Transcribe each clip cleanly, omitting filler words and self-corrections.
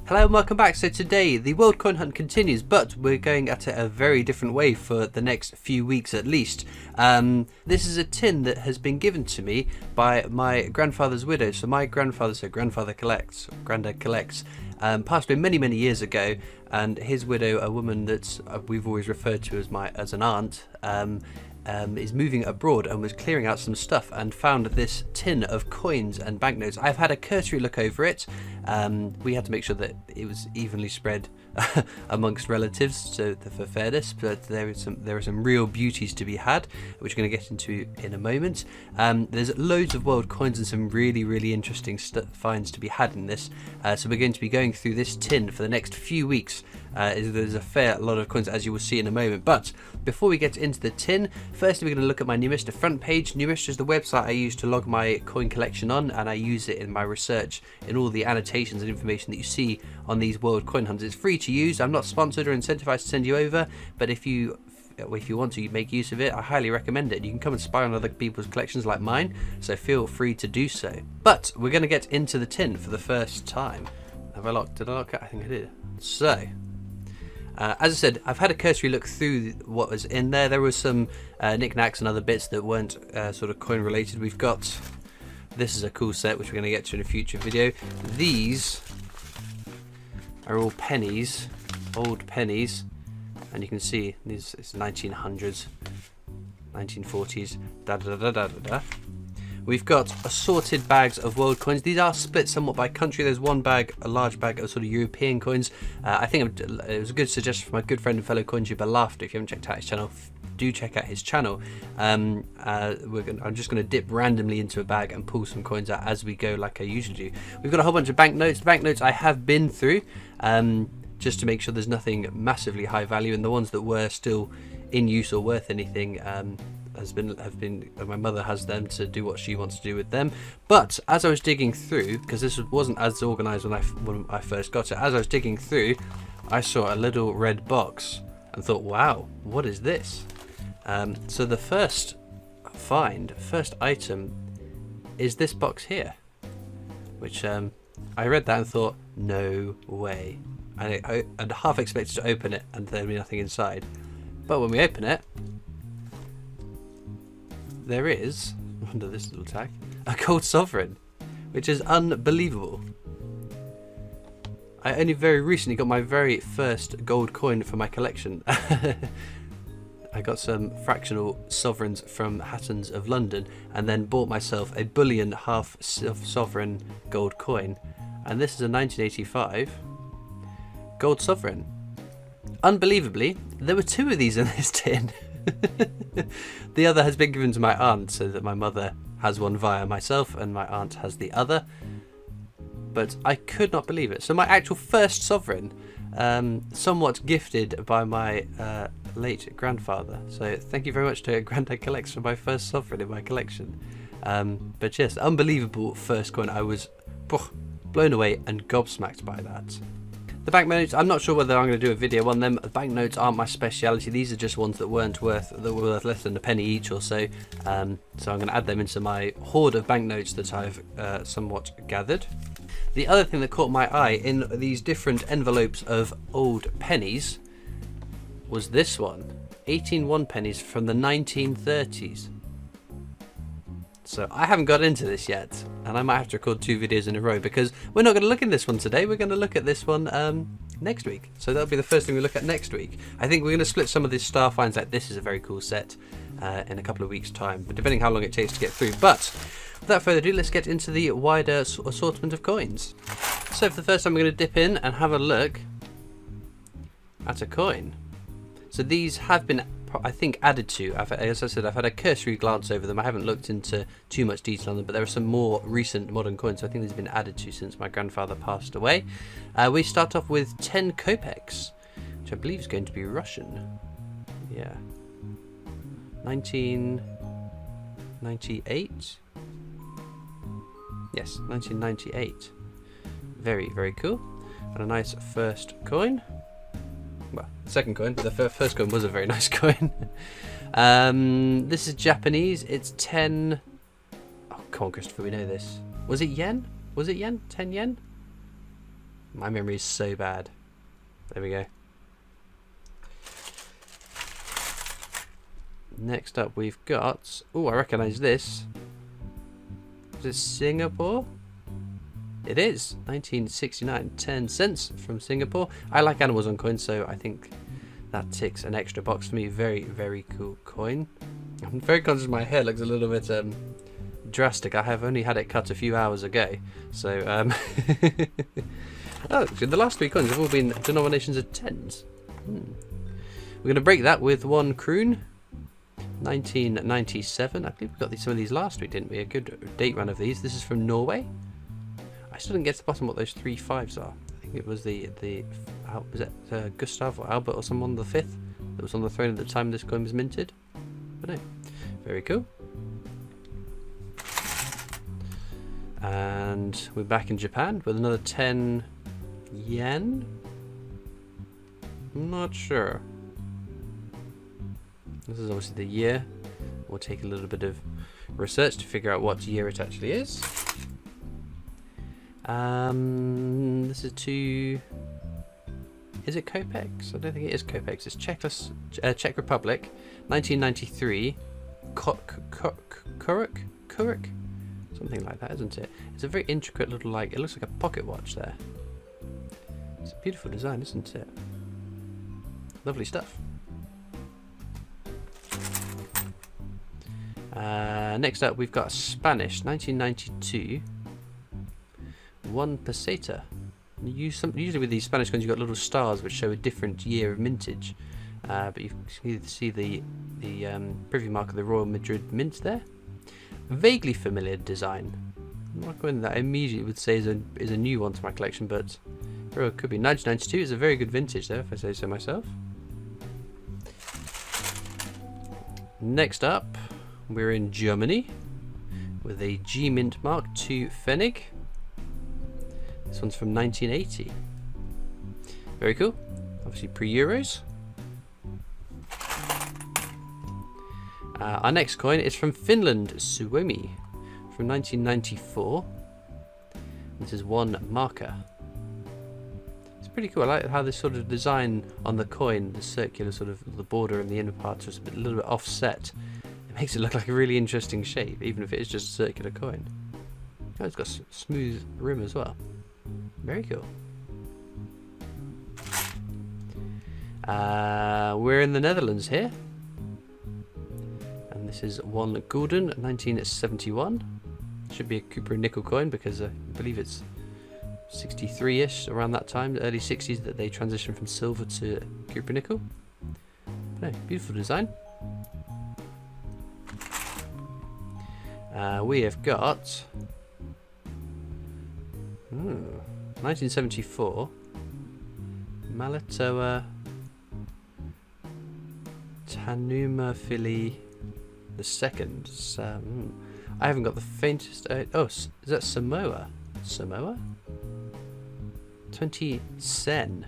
Hello and welcome back. So today the world coin hunt continues, but we're going at it a very different way for the next few weeks at least. This is a tin that has been given to me by my grandfather's widow. So my grandfather, Granddad collects, passed away many years ago, and his widow, a woman that we've always referred to as an aunt, is moving abroad and was clearing out some stuff and found this tin of coins and banknotes. I've had a cursory look over it. We had to make sure that it was evenly spread amongst relatives for fairness, but there are some real beauties to be had, which we're going to get into in a moment. There's loads of world coins and some really interesting finds to be had in this, so we're going to be going through this tin for the next few weeks. There's a fair lot of coins, as you will see in a moment, but before we get into the tin, firstly we're going to look at my Numista front page. Numista is the website I use to log my coin collection on, and I use it in my research in all the annotations and information that you see on these world coin hunts. It's free to use. I'm not sponsored or incentivized to send you over, but if you want to make use of it, I highly recommend it. You can come and spy on other people's collections like mine, so feel free to do so. But we're going to get into the tin for the first time. Did I lock it? I think I did. So as I said, I've had a cursory look through what was in there. There was some knickknacks and other bits that weren't sort of coin related. We've got, this is a cool set which we're going to get to in a future video. These are all pennies, old pennies, and you can see these, it's 1900s, 1940s, We've got assorted bags of world coins. These are split somewhat by country. There's one bag, a large bag of sort of European coins. I think it was a good suggestion from my good friend and fellow cointuber Laughter. If you haven't checked out his channel, do check out his channel. I'm just going to dip randomly into a bag and pull some coins out as we go, like I usually do. We've got a whole bunch of banknotes. Banknotes I have been through just to make sure there's nothing massively high value, and the ones that were still in use or worth anything my mother has them to do what she wants to do with them. But as I was digging through, because this wasn't as organized when I first got it, as I was digging through, I saw a little red box and thought, wow, what is this? So the first item is this box here, which I read that and thought, no way. I'd half expected to open it and there'd be nothing inside, but when we open it, there is, under this little tag, a gold sovereign, which is unbelievable. I only very recently got my very first gold coin for my collection. I got some fractional sovereigns from Hattons of London and then bought myself a bullion half sovereign gold coin, and this is a 1985 gold sovereign. Unbelievably, there were two of these in this tin. The other has been given to my aunt, so that my mother has one via myself and my aunt has the other, but I could not believe it. So my actual first sovereign, somewhat gifted by my late grandfather, so thank you very much to Granddad Collects for my first sovereign in my collection. But yes, unbelievable first coin. I was blown away and gobsmacked by that. The banknotes, I'm not sure whether I'm going to do a video on them. The banknotes aren't my speciality. These are just ones that were worth less than a penny each or so. So I'm going to add them into my hoard of banknotes that I've somewhat gathered. The other thing that caught my eye in these different envelopes of old pennies was this one. 18 one pennies from the 1930s. So I haven't got into this yet, and I might have to record 2 videos in a row, because we're not going to look at this one today. We're going to look at this one next week. So that'll be the first thing we look at next week. I think we're going to split some of these star finds. Like this is a very cool set in a couple of weeks' time, but depending how long it takes to get through. But without further ado, let's get into the wider assortment of coins. So for the first time, we're going to dip in and have a look at a coin. So these have been, I think, added to. As I said, I've had a cursory glance over them. I haven't looked into too much detail on them, but there are some more recent modern coins, so I think these have been added to since my grandfather passed away. We start off with 10 kopecks, which I believe is going to be Russian. Yeah. 1998? Yes, 1998. Very cool. And a nice first coin. Well, second coin, but the first coin was a very nice coin. This is Japanese. It's 10. Oh, come on, Christopher, we know this. Was it yen? Was it yen? 10 yen? My memory is so bad. There we go. Next up we've got... Oh, I recognise this. Is it Singapore? It is. 1969. 10 cents from Singapore. I like animals on coins, so I think that ticks an extra box for me. Very, very cool coin. I'm very conscious my hair looks a little bit drastic. I have only had it cut a few hours ago. So, oh, so the last 3 coins have all been denominations of 10s. We're going to break that with one kroon. 1997. I believe we got some of these last week, didn't we? A good date run of these. This is from Norway. I still didn't get to the bottom what those 3 5s are. I think it was the was it Gustav or Albert or someone, the 5th, that was on the throne at the time this coin was minted. But no, very cool. And we're back in Japan with another 10 yen. I'm not sure. This is obviously the year. We'll take a little bit of research to figure out what year it actually is. This is is it Kopex? I don't think it is Kopex. It's Czech Republic, 1993. Kuruk? Something like that, isn't it? It's a very intricate little, like, it looks like a pocket watch there. It's a beautiful design, isn't it? Lovely stuff. Next up, we've got Spanish, 1992. 1 peseta. Usually with these Spanish coins, you've got little stars which show a different year of mintage. But you can see the privy mark of the Royal Madrid Mint there. Vaguely familiar design. Not one that I immediately would say is a new one to my collection, but very well could be. 1992 is a very good vintage there, if I say so myself. Next up, we're in Germany with a G Mint Mark II Pfennig. This one's from 1980. Very cool. Obviously pre-Euros. Our next coin is from Finland, Suomi, from 1994. This is 1 marker. It's pretty cool. I like how this sort of design on the coin, the circular sort of the border and the inner part is a little bit offset. It makes it look like a really interesting shape, even if it is just a circular coin. Oh, it's got a smooth rim as well. Very cool. We're in the Netherlands here. And this is 1 gulden, 1971. Should be a Cooper nickel coin because I believe it's 63-ish, around that time, the early 60s, that they transitioned from silver to Cooper nickel. But no, beautiful design. We have got 1974 Maletoa Tanuma Philly II. I haven't got the faintest. Oh, is that Samoa? Samoa? 20 sen.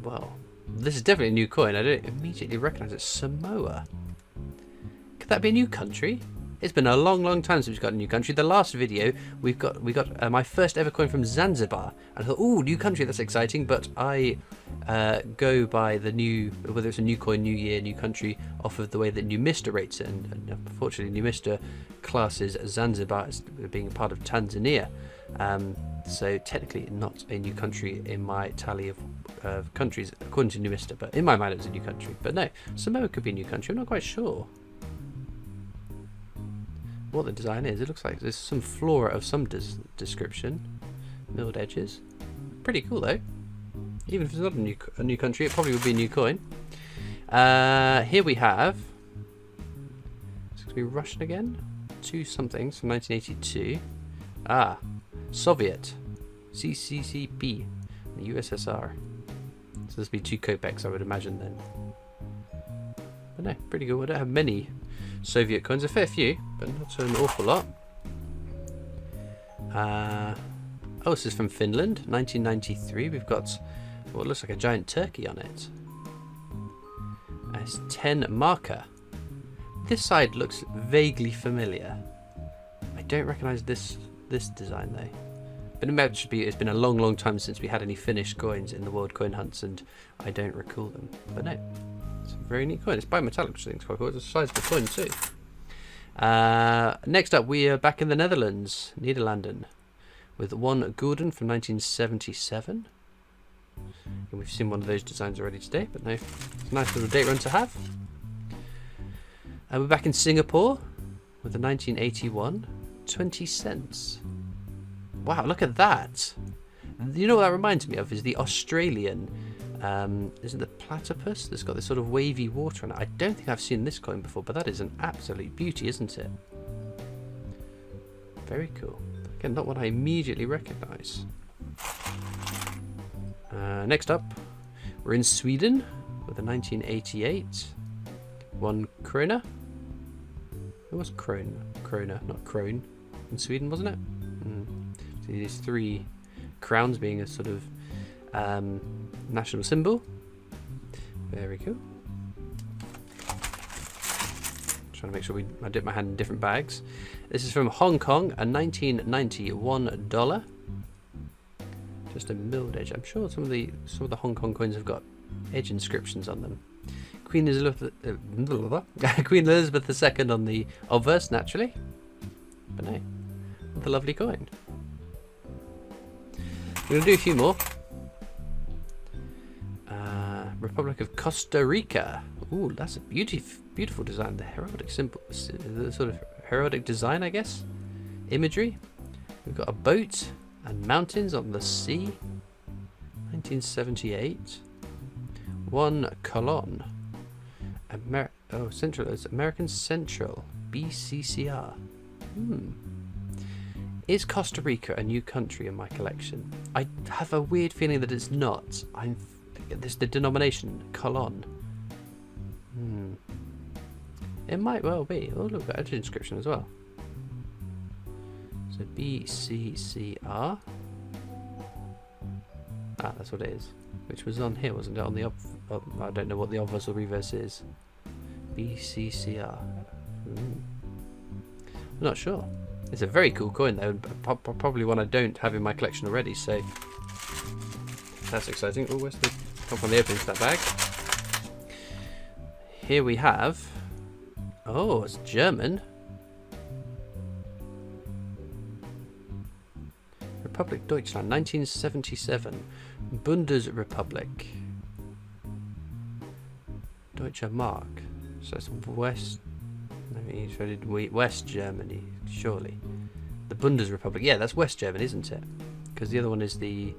Well, this is definitely a new coin. I don't immediately recognise it. Samoa. Could that be a new country? It's been a long, long time since we've got a new country. The last video we got my first ever coin from Zanzibar, and I thought, oh, new country, that's exciting. But I go by the new, whether it's a new coin, new year, new country, off of the way that Numista rates it, and unfortunately Numista classes Zanzibar as being a part of Tanzania. So technically not a new country in my tally of countries according to Numista, but in my mind it was a new country. But no, Samoa could be a new country. I'm not quite sure what the design is. It looks like there's some flora of some description, milled edges. Pretty cool though. Even if it's not a new country, it probably would be a new coin. Here we have, it's going to be Russian again. 2 somethings from 1982. Soviet, CCCP, the USSR. So this would be 2 kopecks, I would imagine then. But no, pretty good. I don't have many Soviet coins, a fair few, but not an awful lot. Oh, this is from Finland, 1993. We've got what looks like a giant turkey on it. It's 10 marker. This side looks vaguely familiar. I don't recognise this design though. it's been a long time since we had any finished coins in the World Coin Hunts, and I don't recall them. But no, it's a very neat coin. It's bimetallic, which I think is quite cool. It's a sizable coin too. Next up, we are back in the Netherlands, Nederlanden, with one gulden from 1977. And we've seen one of those designs already today, but no, it's a nice little date run to have. We're back in Singapore with the 1981, 20 cents. Wow, look at that. You know what that reminds me of is the Australian, isn't the platypus that's got this sort of wavy water on it? I don't think I've seen this coin before, but that is an absolute beauty, isn't it? Very cool. Again, not one I immediately recognise. Next up, we're in Sweden with the 1988, 1 krona. It was krona, not krone, in Sweden, wasn't it? So these 3 crowns being a sort of national symbol. Very cool. Trying to make sure I dip my hand in different bags. This is from Hong Kong, a 1991 dollar. Just a milled edge. I'm sure some of the Hong Kong coins have got edge inscriptions on them. Queen Elizabeth II on the obverse, naturally. But no, what a lovely coin. We're going to do a few more. Republic of Costa Rica. Ooh, that's a beautiful design. The heraldic symbol, the sort of heraldic design, I guess. Imagery. We've got a boat and mountains on the sea. 1978. 1 colon. It's American Central. BCCR. Is Costa Rica a new country in my collection? I have a weird feeling that it's not. This the denomination colon. It might well be. Oh, look, edge inscription as well. So BCCR. That's what it is. Which was on here, wasn't it? On the I don't know what the obverse or reverse is. BCCR. I'm not sure. It's a very cool coin though, probably one I don't have in my collection already, so that's exciting. Oh, where's the top on the opening to that bag? Here we have, oh, it's German. Republic Deutschland, 1977. Bundesrepublik. Deutsche Mark. So it's West Germany, surely. The Bundesrepublik. Yeah, that's West Germany, isn't it? Because the other one is the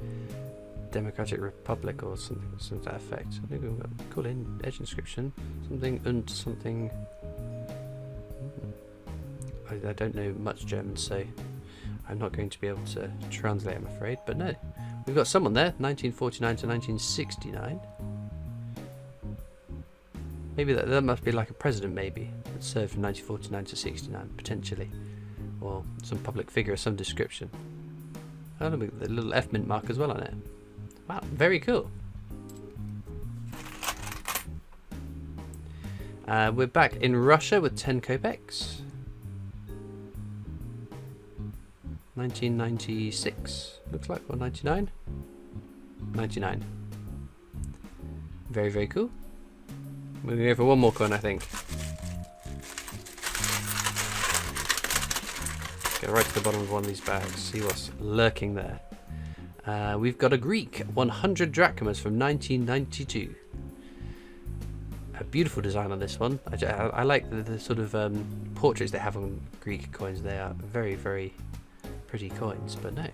Democratic Republic or something to that effect. I think we've got cool edge inscription. Something and something. I don't know much German, so I'm not going to be able to translate, I'm afraid. But no, we've got someone there, 1949 to 1969. Maybe that must be like a president, maybe, that served from 1949 to 69, potentially. Or some public figure of some description. Oh, look at the little F mint mark as well on it. Wow, very cool. We're back in Russia with 10 kopecks. 1996, looks like, or 99? 99. Very, very cool. We're going to go for one more coin, I think. Get right to the bottom of one of these bags, see what's lurking there. We've got a Greek, 100 drachmas from 1992. A beautiful design on this one. I like the sort of portraits they have on Greek coins. They are very, very pretty coins, but no.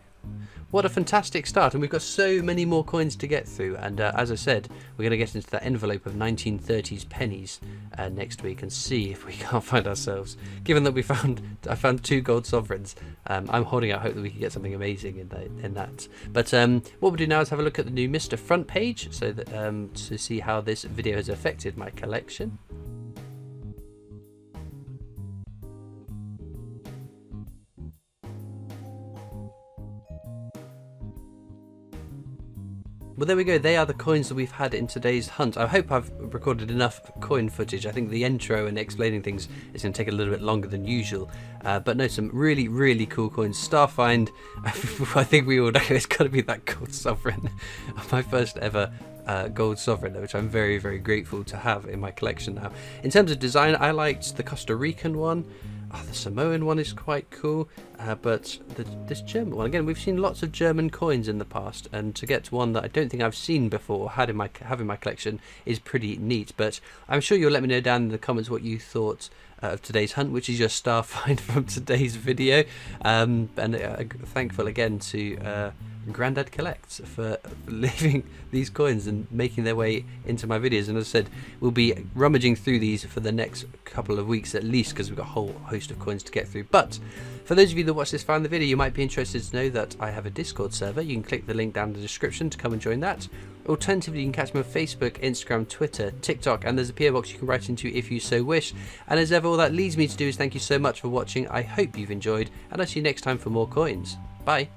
What a fantastic start, and we've got so many more coins to get through, and as I said, we're going to get into that envelope of 1930s pennies next week and see if we can't find ourselves. Given that I found 2 gold sovereigns, I'm holding out hope that we can get something amazing in that. But what we'll do now is have a look at the new Mr. front page, so that to see how this video has affected my collection. Well, there we go. They are the coins that we've had in today's hunt. I hope I've recorded enough coin footage. I think the intro and explaining things is going to take a little bit longer than usual. But no, some really, really cool coins. Starfind, I think we all know it's got to be that gold sovereign. My first ever gold sovereign, which I'm very, very grateful to have in my collection now. In terms of design, I liked the Costa Rican one. Oh, the Samoan one is quite cool, but this German one, again, we've seen lots of German coins in the past, and to get to one that I don't think I've seen before or have in my collection is pretty neat. But I'm sure you'll let me know down in the comments what you thought of today's hunt, which is your star find from today's video. And thankful again to Granddad Collects for leaving these coins and making their way into my videos. And as I said, we'll be rummaging through these for the next couple of weeks at least, because we've got a whole host of coins to get through. But for those of you that watch this far in the video, you might be interested to know that I have a Discord server. You can click the link down in the description to come and join that. Alternatively, you can catch me on Facebook, Instagram, Twitter, TikTok, and there's a PO box you can write into if you so wish. And as ever, all that leads me to do is thank you so much for watching. I hope you've enjoyed, and I'll see you next time for more coins. Bye.